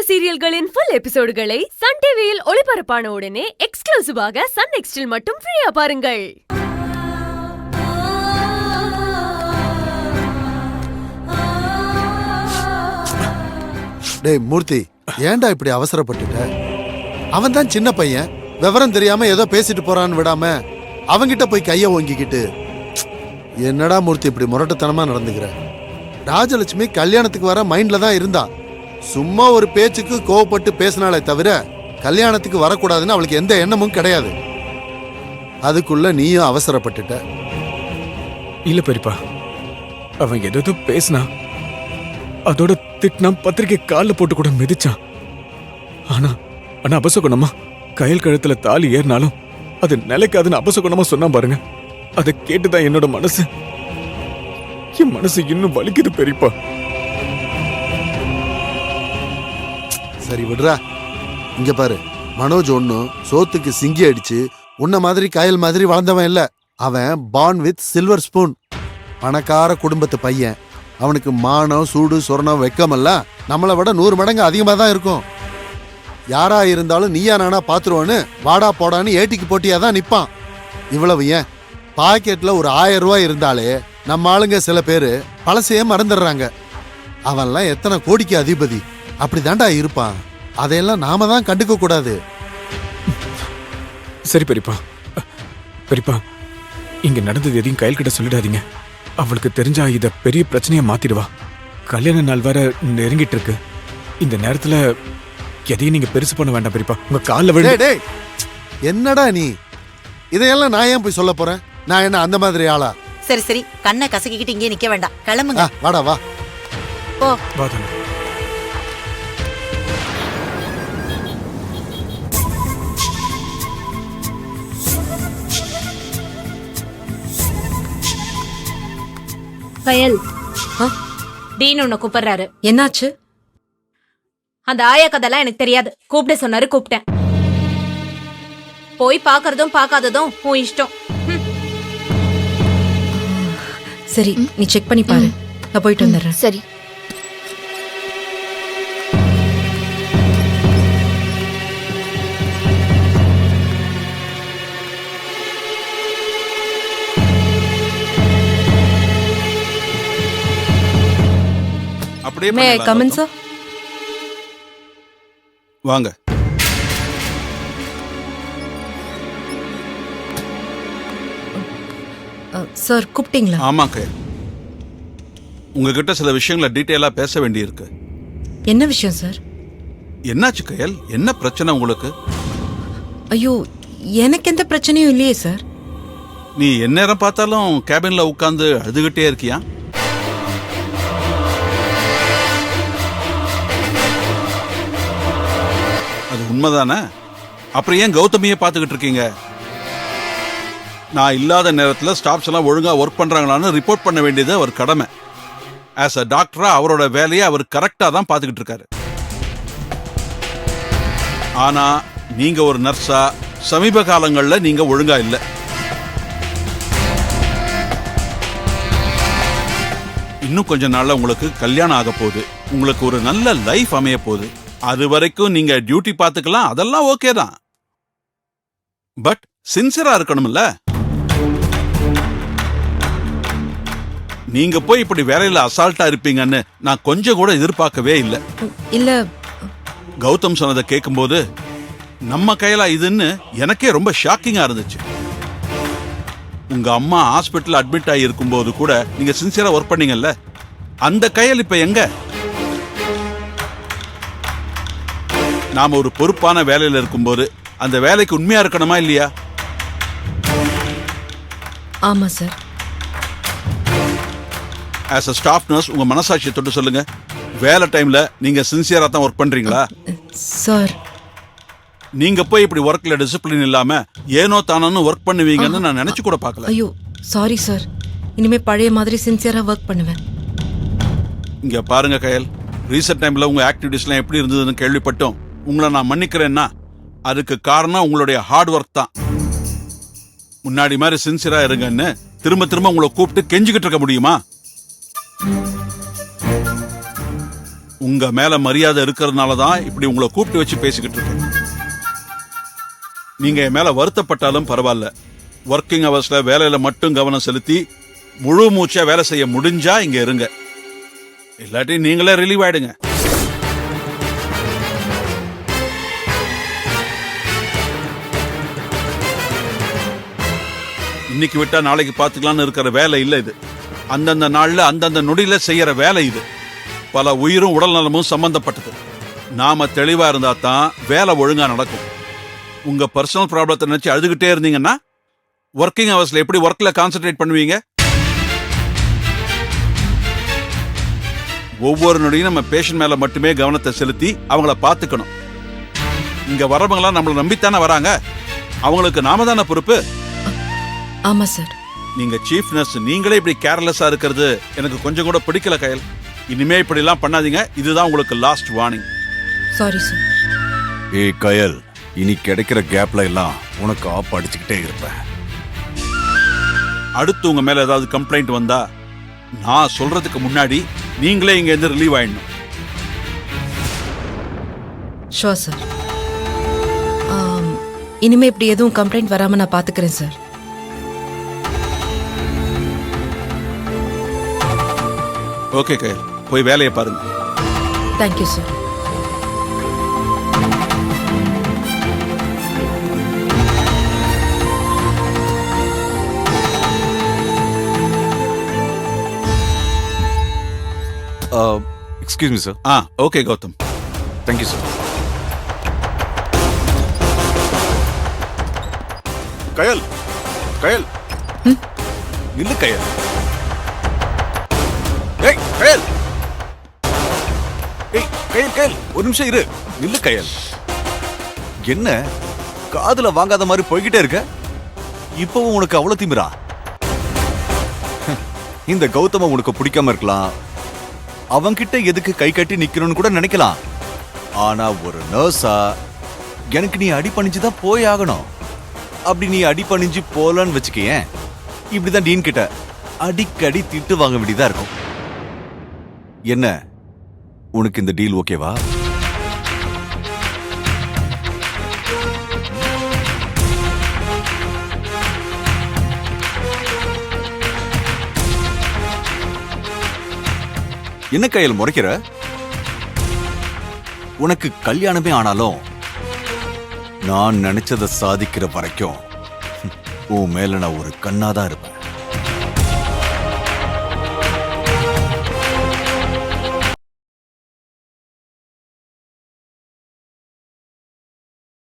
சீரியல்களின் full எபிசோடுகளை Sun டிவியில் ஒளிபரப்பான உடனே எக்ஸ்க்ளூசிவாக சன் நெக்ஸ்டில் மட்டும் ஃப்ரீயா பாருங்கள். டேய் மூர்த்தி, ஏன்டா இப்படி அவசரப்பட்டுட்ட? அவன் தான் சின்ன பையன், விவரம் தெரியாம ஏதோ பேசிட்டு போறான்னு விடாம அவங்கிட்ட போய் கைய ஓங்கிக்கிட்டு என்னடா மூர்த்தி இப்படி முரட்டுத்தனமா நடந்துக்கிற? ராஜலட்சுமி கல்யாணத்துக்கு வர மைண்ட்ல தான் இருந்தா. சும்மா ஒரு பேச்சுக்கு கோவப்பட்டு பேசினாலே தவிர கல்யாணத்துக்கு வரக்கூடாதுன்னு அவளுக்கு எந்த எண்ணமும் கிடையாது. அதுக்குள்ள நீயும் அவசரப்பட்டுட்ட. இல்ல பெரியப்பா, அவன் ஏதோ பேசினா, அதோட திட்டினா, பத்திரிக்கை காலில் போட்டு கூட மிதிச்சான். ஆனா அபசகுணமா கயல் கழுத்துல தாலி ஏறினாலும் அது நிலைக்காதுன்னு அபசகுணமா சொன்னா பாருங்க. அதை கேட்டுதான் என்னோட மனசு இன்னும் வலிக்குது பெரியப்பா. சரி விடுறா. இங்க பாரு, மனோஜ் ஒன்னும் சோத்துக்கு சிங்கி அடிச்சு உன்ன மாதிரி கயல் மாதிரி வளர்ந்தவன் இல்ல. அவன் பார்ன் வித் சில்வர் ஸ்பூன், பணக்கார குடும்பத்து பையன். அவனுக்கு மானம் சூடு சொரணம் வெக்கமல்ல நம்மளை விட 100 மடங்கு அதிகமா தான் இருக்கும். யாரா இருந்தாலும் நீயா நானா பாத்துருவான்னு வாடா போடான்னு ஏட்டிக்கு போட்டியா தான் நிப்பான். இவ்வளவு ஏன், பாக்கெட்ல ஒரு 1000 ரூபாய் இருந்தாலே நம்ம ஆளுங்க சில பேரு பழசையே மறந்துடுறாங்க. அவன்லாம் எத்தனை கோடிக்கு அதிபதி, அப்படிதான்டா இருப்பான். அதையெல்லாம் நாம தான் கண்டுக்க கூடாது. சரி பெரியப்பா, இங்க நடந்தது எதையும் கையில் கிட்ட சொல்லிடாதீங்க. அவளுக்கு தெரிஞ்சா இத பெரிய பிரச்சனையா மாத்திடுவா. கல்யாண நாள் வேற நெருங்கிட்டு இருக்கு. இந்த நேரத்துல எதையும் நீங்க பெருசு பண்ண வேண்டாம் பெரியப்பா. உங்க கால்ல விழு. என்னடா நீ, இதையெல்லாம் நான் ஏன் போய் சொல்ல போறேன்? நான் என்ன அந்த மாதிரி ஆளா? சரி கண்ணை கசக்கிக்கிட்டு இங்கே நிக்க வேண்டாம், கிளம்புங்க. வாடா வா. போ. கயல், டீன் உன்னை கூப்பிடுறாரு. என்னாச்சு? அந்த ஆயா கதெல்லாம் எனக்கு தெரியாது. கூப்பிட சொன்னாரு, கூப்பிட்டேன். போய் பாக்குறதும் பாக்காததும் உன் இஷ்டம். சரி, நீ செக் பண்ணி பாரு. நான் போயிட்டு வந்துடுறேன். சரி. May come in sir? வாங்க. சார் கூப்பிட்டீங்களா? ஆமா கயல், உங்ககிட்ட சில விஷயங்களை டீட்டெயிலா பேச வேண்டியிருக்கு. என்ன விஷயம் சார்? என்னாச்சு கயல், என்ன பிரச்சனை உங்களுக்கு? ஐயோ, எனக்கு எந்த பிரச்சனையும் இல்லையே சார். நீ எந்நேரம் பார்த்தாலும் கேபின்ல உட்கார்ந்து அழுதுகிட்டே இருக்கியா? அது உண்மைதானே? அப்புறம் ஏன் கௌதமியை பார்த்துக்கிட்டு இருக்கீங்க? நான் இல்லாத நேரத்தில் ஸ்டாஃப்ஸ் எல்லாம் ஒழுங்கா ஒர்க் பண்றாங்களான்னு ரிப்போர்ட் பண்ண வேண்டியது அவர் கடமை. ஆஸ் அ டாக்டரா அவரோட வேலையை அவர் கரெக்டா தான் பார்த்துக்கிட்டு இருக்காரு. ஆனா நீங்க ஒரு நர்ஸா சமீப காலங்களில் நீங்க ஒழுங்கா இல்லை. இன்னும் கொஞ்ச நாள்ல உங்களுக்கு கல்யாணம் ஆக போகுது, உங்களுக்கு ஒரு நல்ல லைஃப் அமைய போகுது. அது வரைக்கும் நீங்க டியூட்டி பார்த்துக்கலாம், அதெல்லாம் ஓகே தான். பட் சின்சியரா இருக்கணும்ல. நீங்க போய் இப்படி வேலையில அசால்ட்டா இருப்பீங்கன்னு நான் கொஞ்சம் கூட எதிர்பார்க்கவே இல்லை. இல்ல, கௌதம் சொன்னதை கேட்கும்போது நம்ம கையில இதுன்னு எனக்கே ரொம்ப ஷாக்கிங்கா இருந்துச்சு. உங்க அம்மா ஹாஸ்பிட்டல் அட்மிட் ஆகி இருக்கும் போது கூட நீங்க சின்சியரா ஒர்க் பண்ணீங்கல்ல, அந்த கையில் இப்ப எங்க? நாம ஒரு பொறுப்பான வேலையில இருக்கும்போது அந்த வேலைக்கு உண்மையா இருக்கணுமா இல்லையா? ஆமா sir. As a staff nurse உங்க மனசாட்சியை தொட்டு சொல்லுங்க, வேலை டைம்ல நீங்க சின்சியரா தான் ஒர்க் பண்றீங்களா? சார், நீங்க போய் இப்படி ஒர்க்ல டிசிப்ளின் இல்லாம ஏனோ தானோன்னு ஒர்க் பண்ணுவீங்கன்னு நான் நினைச்சு கூட பார்க்கல. ஐயோ சாரி சார், இனிமே பழைய மாதிரி சின்சியரா ஒர்க் பண்ணுவேன். இங்க பாருங்க கயல், ரீசெண்ட் டைம்ல உங்க ஆக்டிவிட்டிஸ்லாம் எப்படி இருந்ததுன்னு கேள்விப்பட்டோம். உங்களை நான் மன்னிக்கிறேன்னா அதுக்கு காரணம் உங்களுடைய ஹார்ட் ஒர்க் தான். முன்னாடி மாதிரி சின்சியரா இருங்கன்னு திரும்ப உங்களை கூப்பிட்டு கெஞ்சிக்கிட்டு இருக்க முடியுமா? உங்க மேல மரியாதை இருக்கிறதுனால தான் இப்படி உங்களை கூப்பிட்டு வச்சு பேசிக்கிட்டு இருக்கேன். நீங்க என் மேல வருத்தப்பட்டாலும் பரவாயில்ல. ஒர்க்கிங் ஹவர்ஸ்ல வேலையில மட்டும் கவனம் செலுத்தி முழு மூச்சா வேலை செய்ய முடிஞ்சா இங்க இருங்க. இல்லாட்டி நீங்களே ரிலீவ் ஆயிடுங்க. இன்னைக்கு விட்டா நாளைக்கு பாத்துக்கலாம்னு இருக்கிற வேலை இல்ல இது. அந்தந்த நாள்ல அந்தந்த நொடியில செய்யற வேலை இது. பல உயிரும் உடல் நலமும் சம்பந்தப்பட்டது. நாம தெளிவா இருந்தா தான் வேலை ஒழுங்கா நடக்கும். உங்க பர்சனல் ப்ராப்ளத்தை நினைச்சு அழுதுகிட்டே இருந்தீங்கன்னா ஒர்க்கிங் ஹவர்ஸ்ல எப்படி ஒர்க்ல கான்சென்ட்ரேட் பண்ணுவீங்க? ஒவ்வொரு நொடியும் நம்ம பேஷண்ட் மேல மட்டுமே கவனத்தை செலுத்தி அவங்கள பாத்துக்கணும். இங்க வரவங்களாம் நம்மள நம்பித்தானே வராங்க. அவங்களுக்கு நாம தானே பொறுப்பு. ஆமா சார். நீங்க சீஃப் நர்ஸ், நீங்களே இப்படி கேர்லெஸ்ஸா இருக்கிறது எனக்கு கொஞ்சம் கூட பிடிக்கல கயல். இனிமே இப்படி எல்லாம் பண்ணாதீங்க. இதுதான் உங்களுக்கு லாஸ்ட் வார்னிங். Sorry sir. ஏய் கயல், இனி கிடைக்கிற கேப்ல எல்லாம் உனக்கு ஆப் அடிச்சுக்கிட்டே இருப்பேன். அடுத்து உங்க மேல ஏதாவது கம்ப்ளைண்ட் வந்தா நான் சொல்றதுக்கு முன்னாடி நீங்களே இங்க இருந்து ரிலீவ் ஆயிடணும். Sure sir. இனிமே இப்படி எதுவும் கம்ப்ளைண்ட் வராம நான் பாத்துக்கிறேன் சார். ஓகே கயல், போய் வேலையை பாருங்க. Thank you sir. Excuse me sir. Okay Gautham. Thank you sir. Kayal, Kayal, நில்லு கயல். ஏய் கயல், ஏய் கயல், கயல் ஒரு நிமிஷம் இரு. நில்லு கயல். என்ன காதுல வாங்காத மாதிரி போய்கிட்டே இருக்க? இப்பவும் உனக்கு அவ்வளவு திமிரா? இந்த கௌதம உனக்கு பிடிக்காம இருக்கலாம், அவன்கிட்ட எதுக்கு கை கட்டி நிக்கணும்னு கூட நினைக்கலாம். ஆனா ஒரு நர்ஸா எனக்கு நீ அடி பணிஞ்சுதான் போய் ஆகணும். அப்படி நீ அடி பணிஞ்சு போலன்னு வச்சுக்கேன், இப்படிதான் டீன் கிட்ட அடிக்கடி திட்டு வாங்க வேண்டியதா இருக்கும். என்ன உனக்கு இந்த டீல் ஓகேவா? என்ன கையில் முறைக்கிற? உனக்கு கல்யாணமே ஆனாலும் நான் நினைச்சதை சாதிக்கிற வரைக்கும் உன் மேல நான் ஒரு கண்ணாதான் இருப்பேன்.